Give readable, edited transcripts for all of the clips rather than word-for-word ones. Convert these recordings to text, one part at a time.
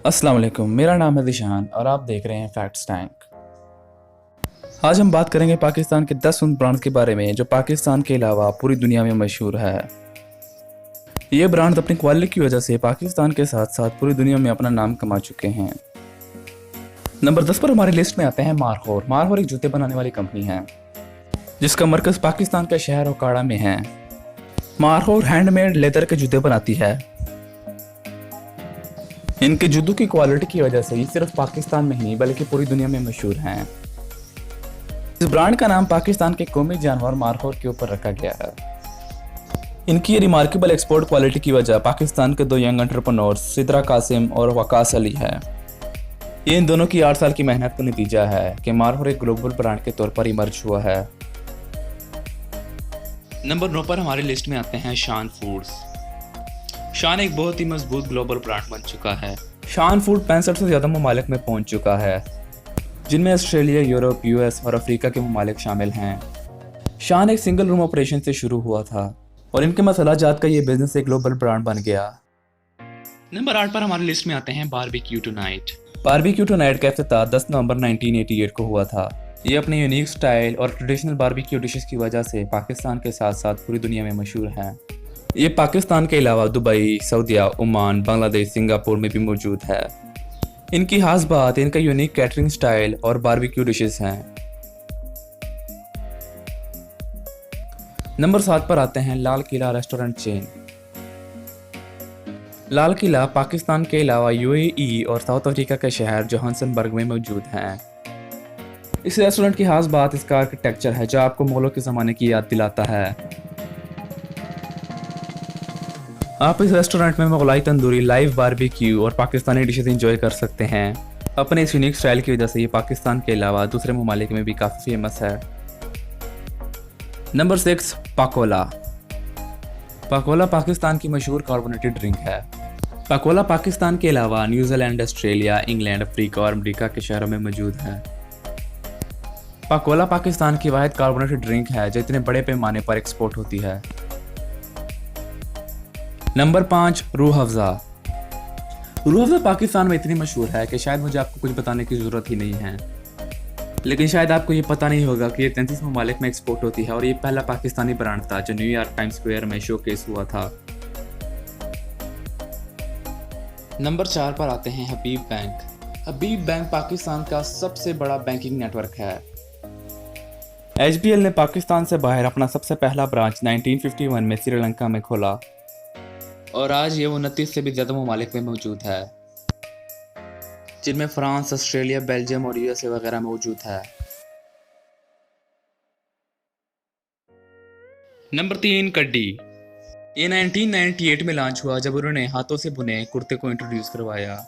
अस्सलाम वालेकुम, मेरा नाम है दिशान और आप देख रहे हैं फैक्ट्स टैंक। आज हम बात करेंगे पाकिस्तान के 10 उन ब्रांड्स के बारे में जो पाकिस्तान के अलावा पूरी दुनिया में मशहूर है। ये ब्रांड्स अपनी क्वालिटी की वजह से पाकिस्तान के साथ साथ पूरी दुनिया में अपना नाम कमा चुके हैं। नंबर 10 पर हमारी लिस्ट में आते हैं मारहोर। मारहोर एक जूते बनाने वाली कंपनी है जिसका मरकज पाकिस्तान के शहर ओकाड़ा में है। मारहोर हैंडमेड लेदर के जूते बनाती है। इनके जूतों की क्वालिटी की वजह से ये सिर्फ पाकिस्तान में ही नहीं बल्कि पूरी दुनिया में मशहूर हैं। इस ब्रांड का नाम पाकिस्तान के कौमी जानवर मारहोर के ऊपर रखा गया है। इनकी ये रिमार्केबल एक्सपोर्ट क्वालिटी की वजह पाकिस्तान के दो यंग एंटरप्रेन्योर्स सिद्रा कासिम और वकास अली है। ये इन दोनों की 8 साल की मेहनत का नतीजा है कि मारहोर एक ग्लोबल ब्रांड के तौर पर इमर्ज हुआ है। नंबर 9 पर हमारी लिस्ट में आते हैं शान फूड्स। शान एक बहुत ही मजबूत ग्लोबल ब्रांड बन चुका है। शान फूड 65 से ज़्यादा ममालिक में पहुंच चुका है जिनमें ऑस्ट्रेलिया, यूरोप, यूएस और अफ्रीका के ममालिक शामिल हैं। शान एक सिंगल रूम ऑपरेशन से शुरू हुआ था और इनके मसाला जात का ये बिजनेस एक ग्लोबल ब्रांड बन गया। नंबर 8 पर हमारी लिस्ट में आते हैं barbecue tonight. Barbecue tonight का इफ्तिताह 10 नवंबर 1988 को हुआ था। ये अपने यूनिक स्टाइल और ट्रेडिशनल बारबेक्यू डिशेस की वजह से पाकिस्तान के साथ साथ पूरी दुनिया में मशहूर है। ये पाकिस्तान के अलावा दुबई, सऊदीया, ओमान, बांग्लादेश, सिंगापुर में भी मौजूद है। इनकी खास बात इनका यूनिक कैटरिंग स्टाइल और बारबेक्यू डिशेस हैं। नंबर 7 पर आते हैं लाल किला रेस्टोरेंट चेन। लाल किला पाकिस्तान के अलावा यूएई और साउथ अफ्रीका के शहर जोहान्सबर्ग में मौजूद है। इस रेस्टोरेंट की खास बात इसका आर्किटेक्चर है जो आपको मुगलों के ज़माने की याद दिलाता है। आप इस रेस्टोरेंट में मुगलाई तंदूरी, लाइव बारबेक्यू और पाकिस्तानी डिशेज एंजॉय कर सकते हैं। अपने इस यूनिक स्टाइल की वजह से ये पाकिस्तान के अलावा दूसरे ममालिक में भी काफ़ी फेमस है। नंबर 6 पाकोला। पाकोला पाकिस्तान की मशहूर कार्बोनेटेड ड्रिंक है। पाकोला पाकिस्तान के अलावा न्यूजीलैंड, ऑस्ट्रेलिया, इंग्लैंड, अफ्रीका और अमेरिका के शहरों में मौजूद है। पाकोला पाकिस्तान की वाहिद कार्बोनेटेड ड्रिंक है जो इतने बड़े पैमाने पर एक्सपोर्ट होती है। नंबर 5 रूह अफ़ज़ा। रूह अफ़ज़ा पाकिस्तान में इतनी मशहूर है कि शायद मुझे आपको कुछ बताने की ज़रूरत ही नहीं है, लेकिन शायद आपको ये पता नहीं होगा कि ये 33 ममालिक में एक्सपोर्ट होती है और ये पहला पाकिस्तानी ब्रांड था जो न्यूयॉर्क टाइम्स स्क्वायर में शोकेस हुआ था। नंबर 4 पर आते हैं हबीब बैंक। हबीब बैंक पाकिस्तान का सबसे बड़ा बैंकिंग नेटवर्क है। HBL ने पाकिस्तान से बाहर अपना सबसे पहला ब्रांच 1951 में श्रीलंका में खोला और आज ये 29 से भी ज़्यादा ममालिक में मौजूद है जिनमें फ्रांस, ऑस्ट्रेलिया, बेल्जियम और USA वगैरह मौजूद है। नंबर 3 कड्डी। ये 1998 में लॉन्च हुआ जब उन्होंने हाथों से बुने कुर्ते को इंट्रोड्यूस करवाया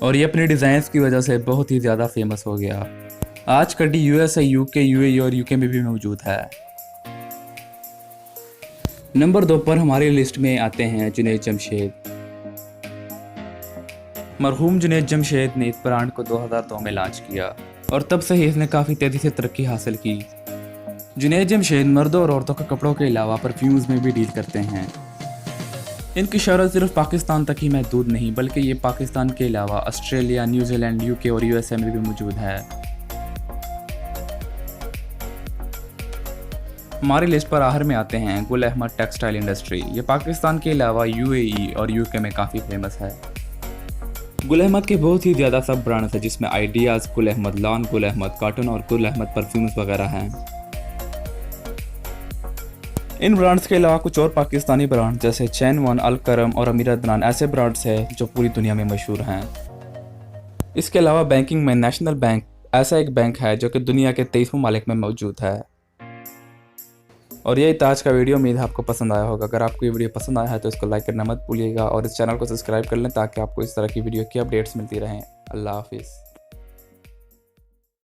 और ये अपने डिज़ाइंस की वजह से बहुत ही ज़्यादा फेमस हो गया। आज कड्डी USA, UK, UAE और UK में भी मौजूद है। नंबर 2 पर हमारी लिस्ट में आते हैं जुनैद जमशेद। मरहूम जुनैद जमशेद ने इस ब्रांड को 2002 में लॉन्च किया और तब से ही इसने काफ़ी तेज़ी से तरक्की हासिल की। जुनैद जमशेद मर्दों और औरतों के कपड़ों के अलावा परफ्यूम्स में भी डील करते हैं। इनकी शहरत सिर्फ पाकिस्तान तक ही महदूद नहीं बल्कि ये पाकिस्तान के अलावा ऑस्ट्रेलिया, न्यूजीलैंड, UK और USA में भी मौजूद है। हमारी लिस्ट पर आखिर में आते हैं गुल अहमद टेक्सटाइल इंडस्ट्री। ये पाकिस्तान के अलावा UAE और UK में काफ़ी फेमस है। गुल अहमद के बहुत ही ज़्यादा सब ब्रांड्स हैं जिसमें ideas, Gul Ahmed lawn, Gul Ahmed cotton और गुल अहमद परफ्यूम्स वगैरह हैं। इन ब्रांड्स के अलावा कुछ और पाकिस्तानी ब्रांड जैसे चैन वन, अल करम और अमीर अदनान ऐसे ब्रांड्स हैं जो पूरी दुनिया में मशहूर हैं। इसके अलावा बैंकिंग में नेशनल बैंक ऐसा एक बैंक है जो कि दुनिया के 23 ममालिक में मौजूद है। और ये आज का वीडियो उम्मीद है आपको पसंद आया होगा। अगर आपको ये वीडियो पसंद आया है तो इसको लाइक करना मत भूलिएगा और इस चैनल को सब्सक्राइब कर लें ताकि आपको इस तरह की वीडियो की अपडेट्स मिलती रहें। अल्लाह हाफिज़।